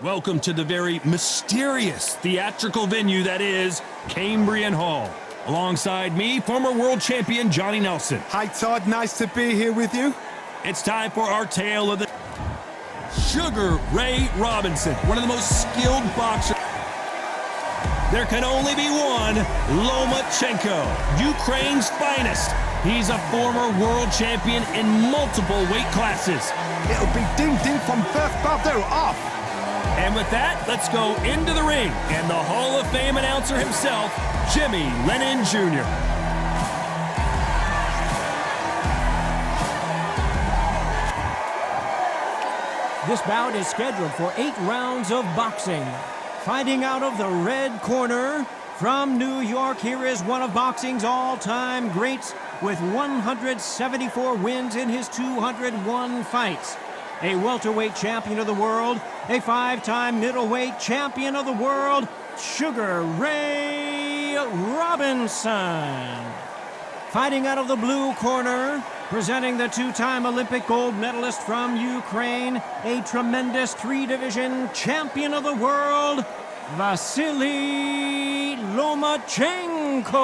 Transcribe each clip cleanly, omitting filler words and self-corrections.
Welcome to the very mysterious theatrical venue that is Cambrian Hall. Alongside me, former world champion Johnny Nelson. Hi Todd, nice to be here with you. It's time for our tale of the Sugar Ray Robinson, one of the most skilled boxers. There can only be one, Lomachenko, Ukraine's finest. He's a former world champion in multiple weight classes. It'll be ding-ding from first brother off. And with that, let's go into the ring and the Hall of Fame announcer himself, Jimmy Lennon Jr. This bout is scheduled for 8 rounds of boxing. Fighting out of the red corner, from New York, here is one of boxing's all-time greats with 174 wins in his 201 fights. A welterweight champion of the world, a 5-time middleweight champion of the world, Sugar Ray Robinson. Fighting out of the blue corner, presenting the 2-time Olympic gold medalist from Ukraine, a tremendous 3-division champion of the world, Vasily Lomachenko.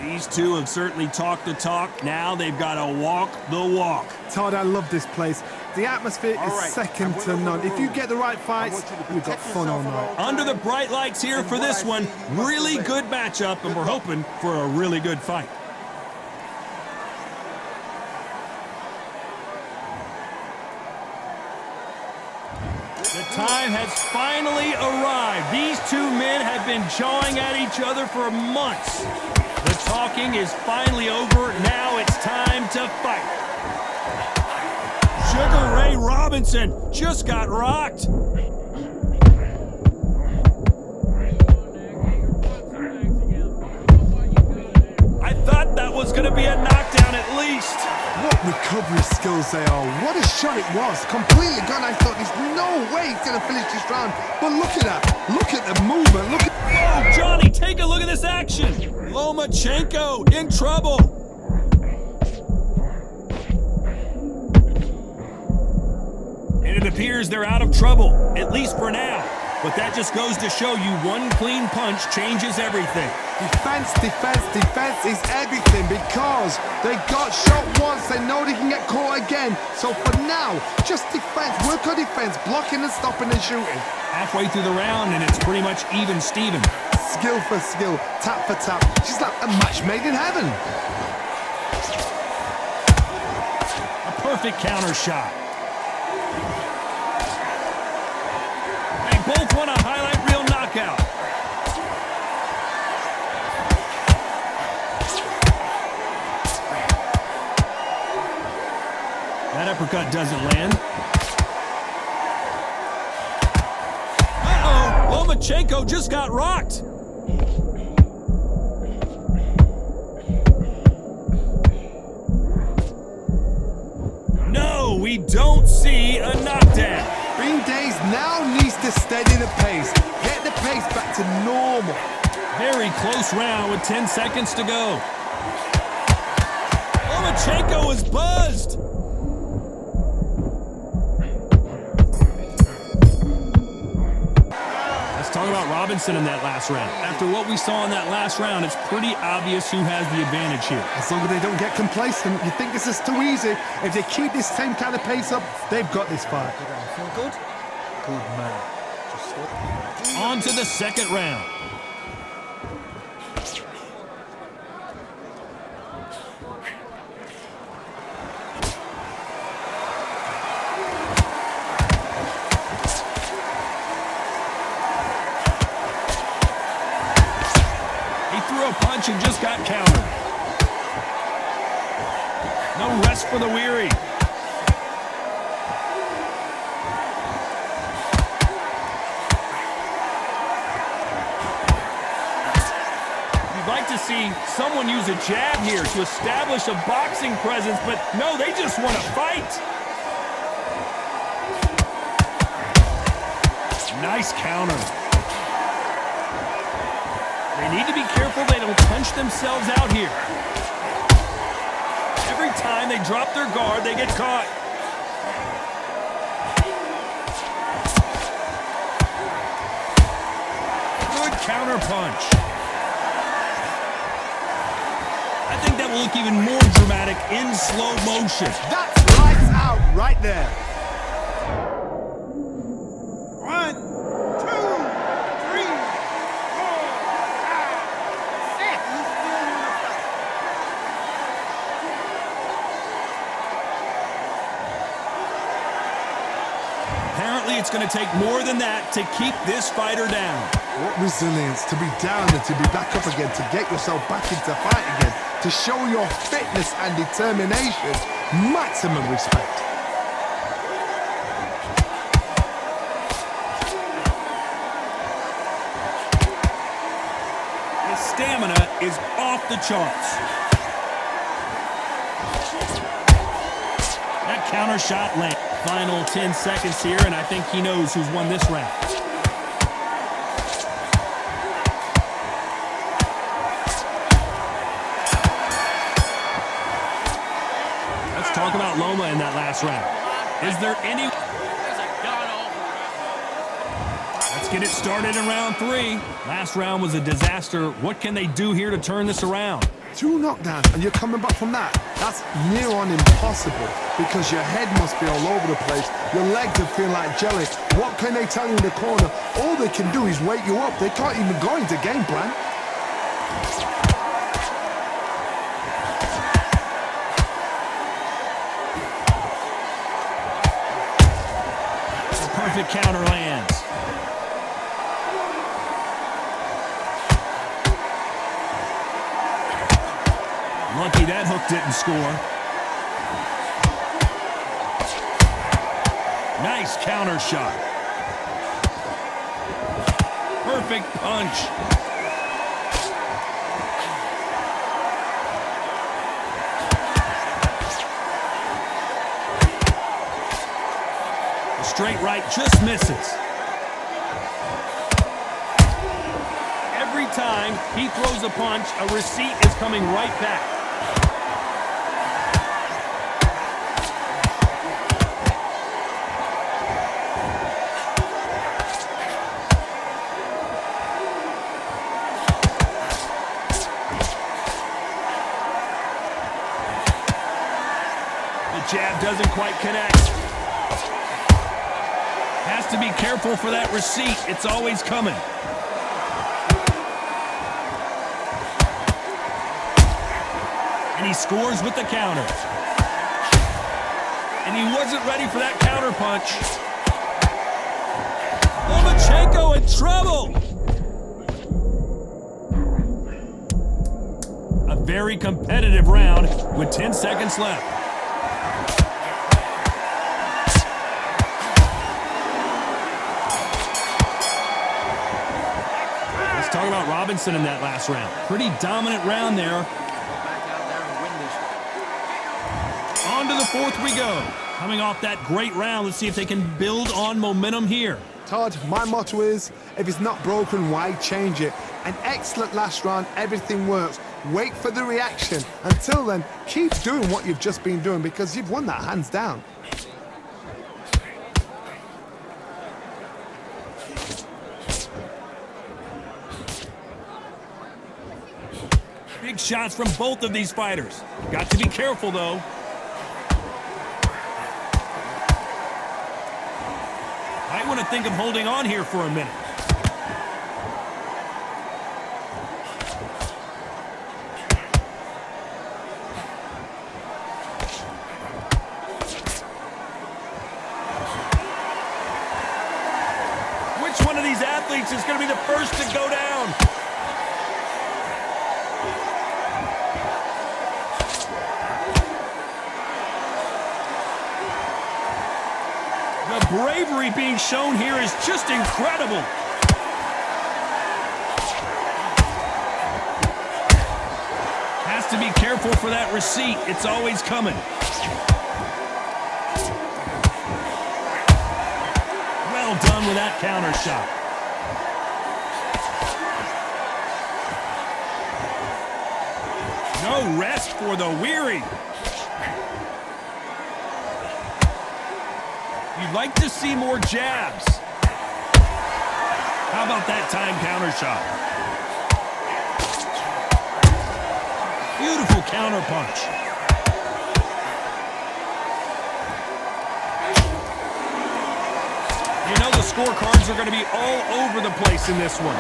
These two have certainly talked the talk. Now they've got to walk the walk. Todd, I love this place. The atmosphere is second to none. If you get the right fights, you've got fun all night. Under the bright lights here for this one, really good matchup, and we're hoping for a really good fight. The time has finally arrived. These two men have been jawing at each other for months. The talking is finally over. Now it's time to fight. Sugar Ray Robinson just got rocked. I thought that was going to be a knockdown at least. What recovery skills they are. What a shot it was. Completely gone. I thought there's no way he's going to finish this round. But look at that. Look at the movement. Look at... Oh, Johnny, take a look at this action. Lomachenko in trouble. And it appears they're out of trouble, at least for now. But that just goes to show you one clean punch changes everything. Defense, defense, defense is everything because they got shot once. They know they can get caught again. So for now, just defense. Work on defense, blocking and stopping and shooting. Halfway through the round, and it's pretty much even Steven. Skill for skill, tap for tap. She's like a match made in heaven. A perfect counter shot. They both want a highlight reel knockout. That uppercut doesn't land. Uh-oh, Lomachenko just got rocked. No, we don't see a knockdown. Green Days now needs to steady the pace. Get the pace back to normal. Very close round with 10 seconds to go. Lomachenko is buzzed. Let's talk about Robinson in that last round. After what we saw in that last round, it's pretty obvious who has the advantage here. As long as they don't get complacent, you think this is too easy. If they keep this same kind of pace up, they've got this fight. Feel good? Good man. On to the second round. Threw a punch and just got countered. No rest for the weary. You'd like to see someone use a jab here to establish a boxing presence, but no, they just want to fight. Nice counter. They need to be careful they don't punch themselves out here. Every time they drop their guard, they get caught. counter punch. I think that will look even more dramatic in slow motion. That's lights out right there. 1, 2, 3, 4, 5, 6. Apparently, it's going to take more than that to keep this fighter down. What resilience to be down and to be back up again, to get yourself back into fight again, to show your fitness and determination. Maximum respect. His stamina is off the charts. That counter shot lands. Final 10 seconds here, and I think he knows who's won this round. Let's talk about Loma in that last round. Is there any... Let's get it started in round 3. Last round was a disaster. What can they do here to turn this around? 2 knockdowns and you're coming back from that. That's near on impossible because your head must be all over the place. Your legs are feeling like jelly. What can they tell you in the corner? All they can do is wake you up. They can't even go into game plan. The perfect counter lands. Lucky that hook didn't score. Nice counter shot. Perfect punch. The straight right just misses. Every time he throws a punch, a receipt is coming right back. Jab doesn't quite connect. Has to be careful for that receipt. It's always coming. And he scores with the counter. And he wasn't ready for that counter punch. Lomachenko in trouble. A very competitive round with 10 seconds left. Talk about Robinson in that last round. Pretty dominant round there. On to the 4th we go. Coming off that great round, let's see if they can build on momentum here. Todd, my motto is, if it's not broken, why change it? An excellent last round, everything works. Wait for the reaction. Until then, keep doing what you've just been doing because you've won that hands down. Big shots from both of these fighters. Got to be careful, though. Might want to think of holding on here for a minute. Which one of these athletes is going to be the first to go down? The bravery being shown here is just incredible. Has to be careful for that receipt. It's always coming. Well done with that counter shot. No rest for the weary. You'd like to see more jabs. How about that time counter shot? Beautiful counter punch. You know the scorecards are going to be all over the place in this one.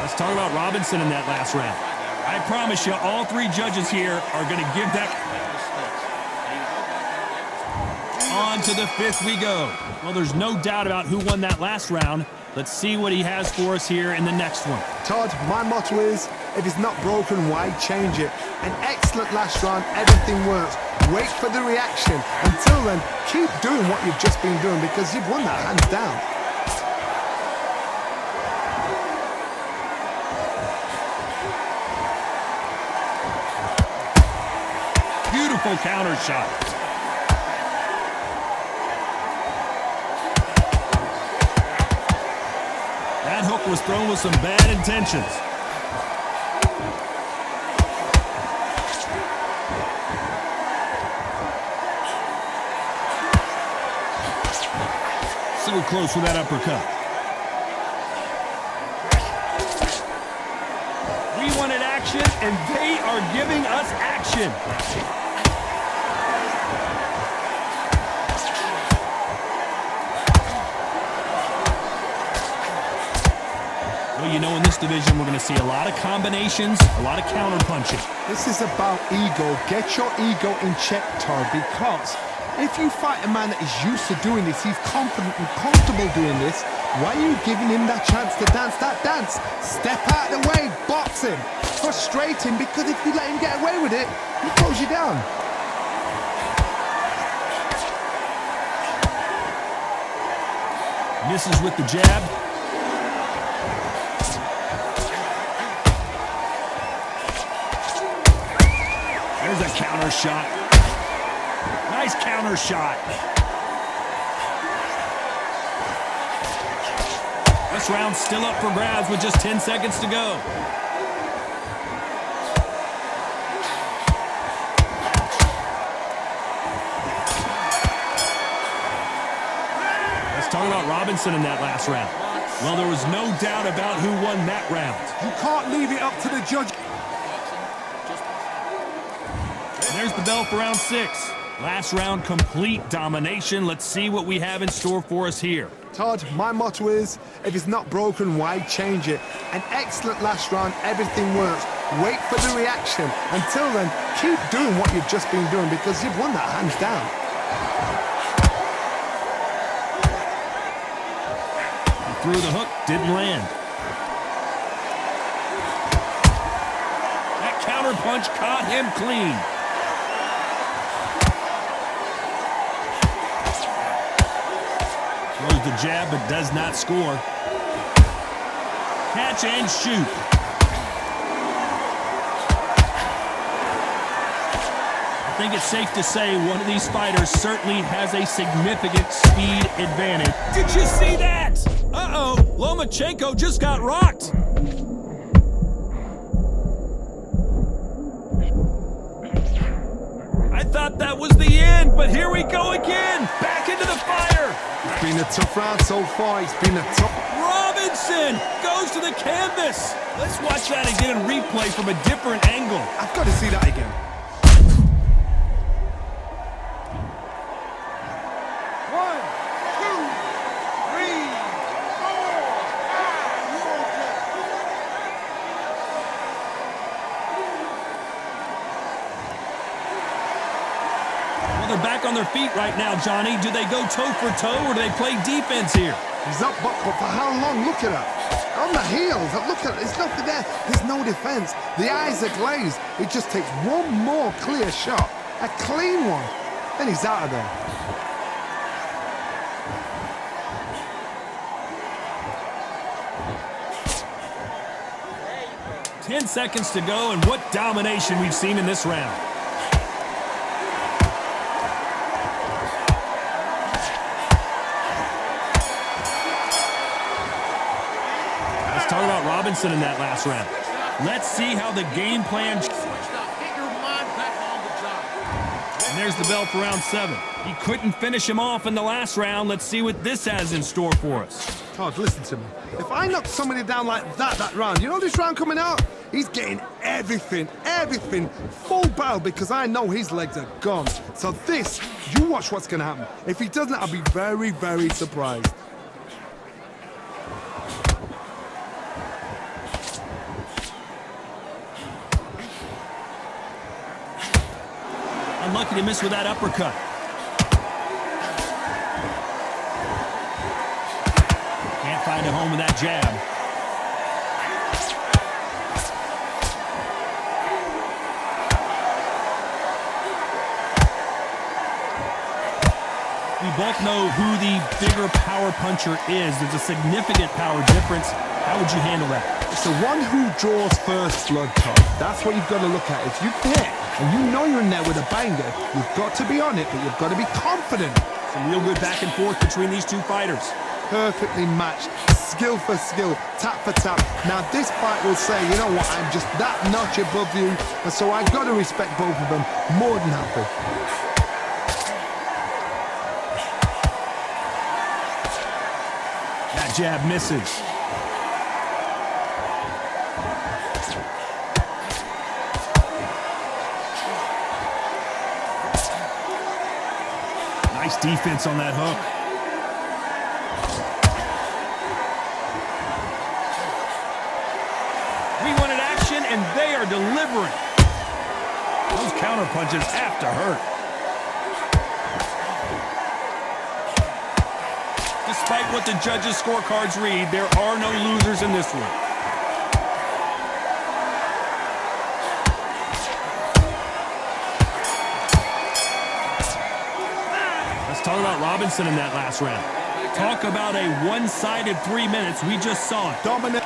Let's talk about Robinson in that last round. I promise you, all three judges here are going to give that. On to the fifth we go. Well, there's no doubt about who won that last round. Let's see what he has for us here in the next one. Todd, my motto is, if it's not broken, why change it? An excellent last round, everything works. Wait for the reaction. Until then, keep doing what you've just been doing because you've won that hands down. Beautiful counter shot. That hook was thrown with some bad intentions. So close with that uppercut. We wanted action, and they are giving us action. Well, you know, in this division, we're going to see a lot of combinations, a lot of counter punching. This is about ego. Get your ego in check, Todd, because if you fight a man that is used to doing this, he's confident and comfortable doing this, why are you giving him that chance to dance that dance? Step out of the way, box him, frustrate him, because if you let him get away with it, he throws you down. Misses with the jab. There's a counter shot. Nice counter shot. This round's still up for grabs with just 10 seconds to go. Let's talk about Robinson in that last round. Well, there was no doubt about who won that round. You can't leave it up to the judge. There's the bell for round 6. Last round, complete domination. Let's see what we have in store for us here. Todd, my motto is, if it's not broken, why change it? An excellent last round, everything works. Wait for the reaction. Until then, keep doing what you've just been doing because you've won that hands down. He threw the hook, didn't land. That counter punch caught him clean. Throws the jab, but does not score. Catch and shoot. I think it's safe to say one of these fighters certainly has a significant speed advantage. Did you see that? Uh-oh, Lomachenko just got rocked. I thought that was the end, but here we go again. Back into the fire. It's been a tough round so far. It's been a tough... Robinson goes to the canvas. Let's watch that again in replay from a different angle. I've got to see that again. Well, they're back on their feet right now, Johnny. Do they go toe for toe or do they play defense here? He's up, but for how long? Look at that. On the heels. Look at it. There's nothing there. There's no defense. The eyes are glazed. It just takes one more clear shot. A clean one. Then he's out of there. Ten seconds to go, and what domination we've seen in this round. Let's talk about Robinson in that last round. Let's see how the game plan... Get your mind back on And there's the bell for round 7. He couldn't finish him off in the last round. Let's see what this has in store for us. Todd, listen to me. If I knock somebody down like that round, you know this round coming out? He's getting everything, full barrel, because I know his legs are gone. So this, you watch what's going to happen. If he doesn't, I'll be very, very surprised. Unlucky to miss with that uppercut. Can't find a home with that jab. We both know who the bigger power puncher is. There's a significant power difference. How would you handle that? It's the one who draws first blood, Todd. That's what you've got to look at. If you hit and you know you're in there with a banger, you've got to be on it, but you've got to be confident. Some real good back and forth between these two fighters. Perfectly matched, skill for skill, tap for tap. Now this fight will say, you know what, I'm just that notch above you, and so I've got to respect both of them more than happy. That jab misses. Nice defense on that hook. We wanted action, and they are delivering. Those counter punches have to hurt. Despite what the judges' scorecards read, there are no losers in this one. Let's talk about Robinson in that last round. Talk about a one-sided 3 minutes. We just saw it. Dominant.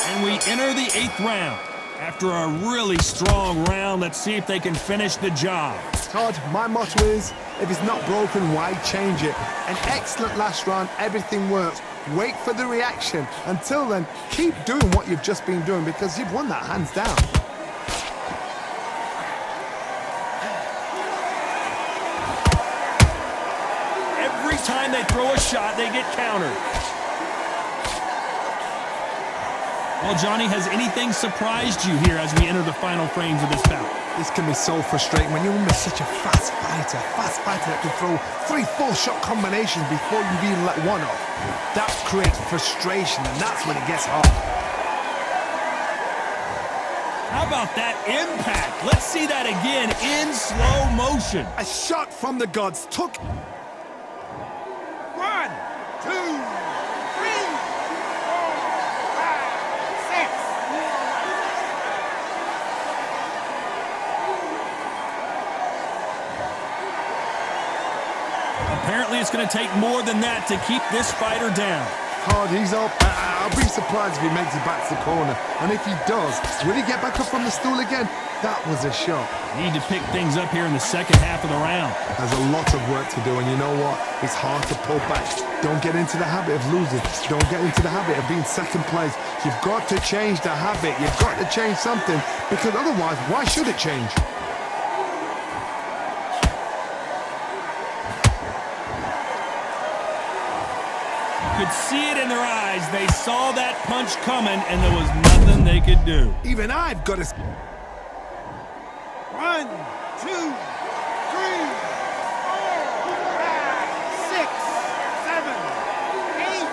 And we enter the 8th round. After a really strong round, let's see if they can finish the job. Todd, my motto is, if it's not broken, why change it? An excellent last round, everything works. Wait for the reaction. Until then, keep doing what you've just been doing, because you've won that hands down. Every time they throw a shot, they get countered. Well, Johnny, has anything surprised you here as we enter the final frames of this bout? This can be so frustrating when you're with such a fast fighter that can throw 3-4 shot combinations before you've even let one off. That creates frustration, and that's when it gets hard. How about that impact? Let's see that again in slow motion. A shot from the gods took... 1, 2, 3, 4, 5, 6. Apparently, it's going to take more than that to keep this fighter down. Todd, he's up. I'll be surprised if he makes it back to the corner. And if he does, will he get back up from the stool again? That was a shot. Need to pick things up here in the second half of the round. There's a lot of work to do, and you know what? It's hard to pull back. Don't get into the habit of losing. Don't get into the habit of being second place. You've got to change the habit. You've got to change something, because otherwise, why should it change? Could see it in their eyes. They saw that punch coming, and there was nothing they could do. Even I've got to... 1, 2, 3, 4, 5, 6, 7, 8,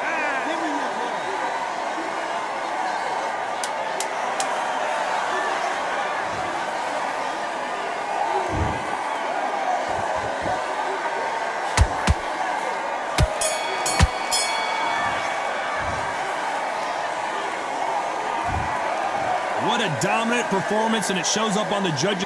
9. Give me your ball. What a dominant performance, and it shows up on the judges.